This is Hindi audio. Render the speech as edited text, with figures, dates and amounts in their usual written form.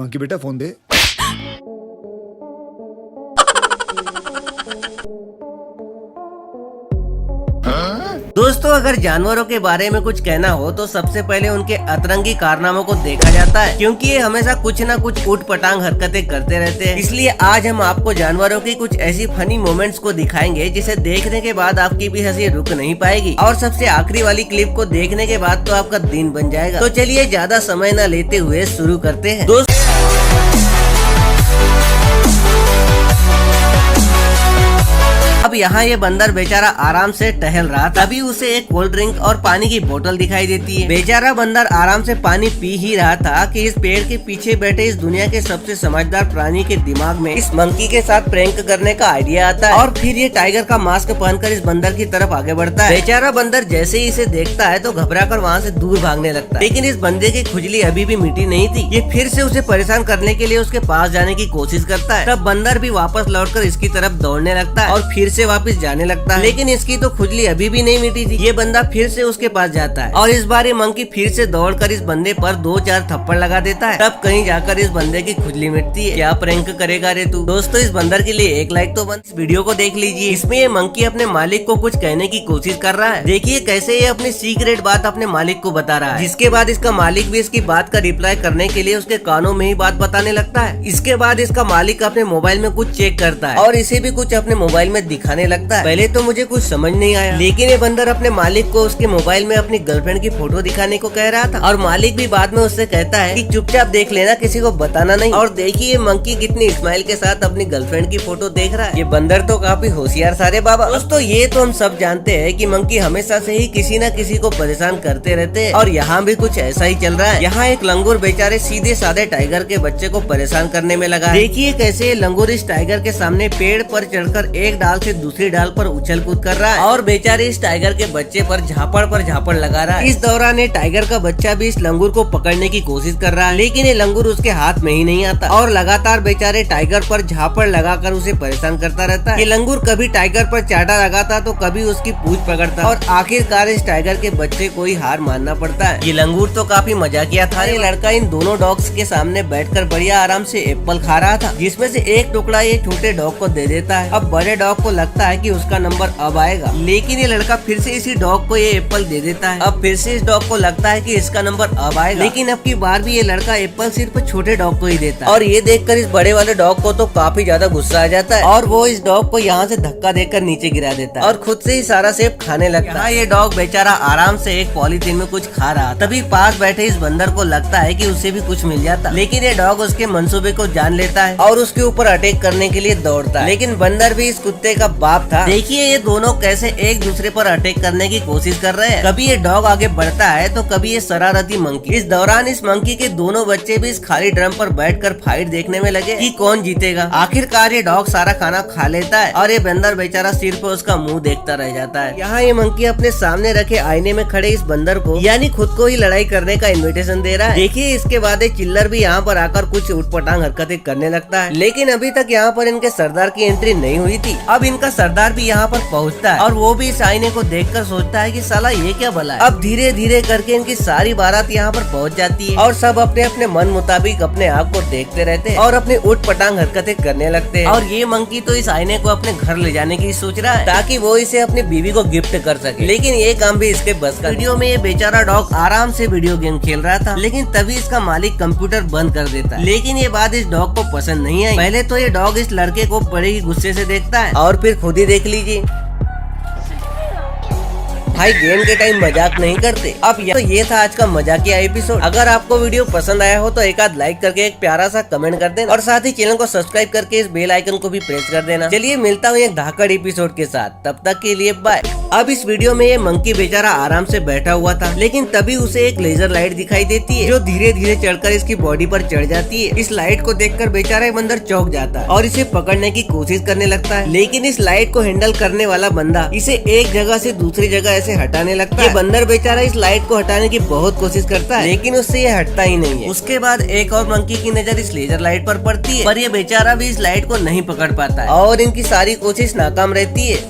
मंकी बेटा फोन दे। दोस्तों, अगर जानवरों के बारे में कुछ कहना हो तो सबसे पहले उनके अतरंगी कारनामों को देखा जाता है, क्योंकि ये हमेशा कुछ न कुछ उठपटांग हरकतें करते रहते हैं। इसलिए आज हम आपको जानवरों की कुछ ऐसी फनी मोमेंट्स को दिखाएंगे जिसे देखने के बाद आपकी भी हंसी रुक नहीं पाएगी, और सबसे आखिरी वाली क्लिप को देखने के बाद तो आपका दिन बन जाएगा। तो चलिए ज्यादा समय न लेते हुए शुरू करते हैं। दोस्तों, अब यहाँ ये बंदर बेचारा आराम से टहल रहा, तभी उसे एक कोल्ड ड्रिंक और पानी की बोतल दिखाई देती है। बेचारा बंदर आराम से पानी पी ही रहा था कि इस पेड़ के पीछे बैठे इस दुनिया के सबसे समझदार प्राणी के दिमाग में इस मंकी के साथ प्रैंक करने का आइडिया आता है, और फिर ये टाइगर का मास्क पहनकर इस बंदर की तरफ आगे बढ़ता है। बेचारा बंदर जैसे ही इसे देखता है तो घबराकर वहाँ से दूर भागने लगता है, लेकिन इस बंदे की खुजली अभी भी मिटी नहीं थी। ये फिर से उसे परेशान करने के लिए उसके पास जाने की कोशिश करता है। तब बंदर भी वापस लौटकर इसकी तरफ दौड़ने लगता है और फिर से वापस जाने लगता है, लेकिन इसकी तो खुजली अभी भी नहीं मिटी थी। ये बंदा फिर से उसके पास जाता है और इस बार ये मंकी फिर से दौड़कर इस बंदे पर 2-4 थप्पड़ लगा देता है। तब कहीं जाकर इस बंदे की खुजली मिटती है। क्या प्रैंक करेगा रे तू। दोस्तों, इस बंदर के लिए एक लाइक तो बंद। इस वीडियो को देख लीजिए। इसमें ये मंकी अपने मालिक को कुछ कहने की कोशिश कर रहा है। देखिए कैसे ये अपनी सीक्रेट बात अपने मालिक को बता रहा है, जिसके बाद इसका मालिक भी इसकी बात का रिप्लाई करने के लिए उसके कानों में ही बात बताने लगता है। इसके बाद इसका मालिक अपने मोबाइल में कुछ चेक करता है और इसे भी कुछ अपने मोबाइल में दिखाने लगता है। पहले तो मुझे कुछ समझ नहीं आया, लेकिन ये बंदर अपने मालिक को उसके मोबाइल में अपनी गर्लफ्रेंड की फोटो दिखाने को कह रहा था, और मालिक भी बाद में उससे कहता है कि चुपचाप देख लेना, किसी को बताना नहीं। और देखिए ये मंकी कितनी स्माइल के साथ अपनी गर्लफ्रेंड की फोटो देख रहा है। ये बंदर तो काफी होशियार सारे बाबा। दोस्तों, ये तो हम सब जानते हैं कि मंकी हमेशा से ही किसी न किसी को परेशान करते रहते हैं, और यहाँ भी कुछ ऐसा ही चल रहा है। यहाँ एक लंगूर बेचारे सीधे साधे टाइगर के बच्चे को परेशान करने में लगा है। देखिए कैसे ये लंगूर इस टाइगर के सामने पेड़ पर चढ़कर एक डाल से दूसरी डाल पर उछल कूद कर रहा है, और बेचारे इस टाइगर के बच्चे पर झापड़ लगा रहा है। इस दौरान ये टाइगर का बच्चा भी इस लंगूर को पकड़ने की कोशिश कर रहा है, लेकिन ये लंगूर उसके हाथ में ही नहीं आता और लगातार बेचारे टाइगर पर झापड़ लगाकर उसे परेशान करता रहता है। ये लंगूर कभी टाइगर पर चाटा लगाता तो कभी उसकी पूंछ पकड़ता, और आखिरकार इस टाइगर के बच्चे को ही हार मानना पड़ता है। ये लंगूर तो काफी मजाकिया था। ये लड़का इन दोनों डॉग्स के सामने बैठकर बढ़िया आराम से एप्पल खा रहा था, जिसमें से एक टुकड़ा ये छोटे डॉग को दे देता है। अब बड़े डॉग को लगता है कि उसका नंबर अब आएगा, लेकिन ये लड़का फिर से इसी डॉग को ये एप्पल दे देता है। अब फिर से इस डॉग को लगता है कि इसका नंबर अब आएगा, लेकिन अब की बार भी ये लड़का एप्पल सिर्फ छोटे डॉग को ही देता है। और ये देखकर इस बड़े वाले डॉग को तो काफी ज्यादा गुस्सा आ जाता है, और वो इस डॉग को यहाँ से धक्का देकर नीचे गिरा देता है और खुद से ही सारा सेब खाने लगता है। ये डॉग बेचारा आराम से एक पॉलीथीन में कुछ खा रहा, तभी पास बैठे इस बंदर को लगता है कि उसे भी कुछ मिल जाता, लेकिन ये डॉग उसके मंसूबे को जान लेता है और उसके ऊपर अटैक करने के लिए दौड़ता है। लेकिन बंदर भी इस कुत्ते का बाप था। देखिए ये दोनों कैसे एक दूसरे पर अटैक करने की कोशिश कर रहे हैं। कभी ये डॉग आगे बढ़ता है तो कभी ये शरारती मंकी। इस दौरान इस मंकी के दोनों बच्चे भी इस खाली ड्रम पर बैठकर फाइट देखने में लगे कि कौन जीतेगा। आखिरकार ये डॉग सारा खाना खा लेता है और ये बंदर बेचारा सिर्फ उसका मुंह देखता रह जाता है। यहाँ ये मंकी अपने सामने रखे आईने में खड़े इस बंदर को यानी खुद को ही लड़ाई करने का इन्विटेशन दे रहा है। देखिए इसके बाद एक चिल्लर भी यहाँ पर आकर कुछ उठपटांग हरकतें करने लगता है, लेकिन अभी तक यहाँ पर इनके सरदार की एंट्री नहीं हुई थी। अब इनका सरदार भी यहाँ पर पहुँचता है और वो भी इस आईने को देखकर सोचता है कि साला ये क्या भला है। अब धीरे धीरे करके इनकी सारी बारात यहाँ पर पहुँच जाती है और सब अपने अपने मन मुताबिक अपने आप को देखते रहते हैं और अपनी उठपटांग हरकतें करने लगते हैं। और ये मंकी तो इस आईने को अपने घर ले जाने की सोच रहा है ताकि वो इसे अपनी बीवी को गिफ्ट कर सके, लेकिन ये काम भी इसके बस का। वीडियो में ये बेचारा डॉग आराम से वीडियो गेम खेल रहा था, लेकिन तभी इसका मालिक कंप्यूटर बंद कर देता है। लेकिन ये बात इस डॉग को पसंद नहीं आई। पहले तो ये डॉग इस लड़के को बड़े ही गुस्से से देखता है और फिर खुद ही देख लीजिए भाई, गेम के टाइम मजाक नहीं करते। अब ये था आज का मजाकिया एपिसोड। अगर आपको वीडियो पसंद आया हो तो एक आध लाइक करके एक प्यारा सा कमेंट कर देना, और साथ ही चैनल को सब्सक्राइब करके इस बेल आइकन को भी प्रेस कर देना। चलिए मिलता हूँ एक धाकड़ एपिसोड के साथ, तब तक के लिए बाय। अब इस वीडियो में ये मंकी बेचारा आराम से बैठा हुआ था, लेकिन तभी उसे एक लेजर लाइट दिखाई देती है जो धीरे धीरे चढ़कर इसकी बॉडी पर चढ़ जाती है। इस लाइट को देखकर बेचारा बंदर चौंक जाता है और इसे पकड़ने की कोशिश करने लगता है, लेकिन इस लाइट को हैंडल करने वाला बंदा इसे एक जगह से दूसरी जगह ऐसे हटाने लगता है। ये बंदर बेचारा इस लाइट को हटाने की बहुत कोशिश करता है, लेकिन उससे ये हटता ही नहीं है। उसके बाद एक और मंकी की नजर इस लेजर लाइट पर पड़ती है, पर ये बेचारा भी इस लाइट को नहीं पकड़ पाता है और इनकी सारी कोशिश नाकाम रहती है।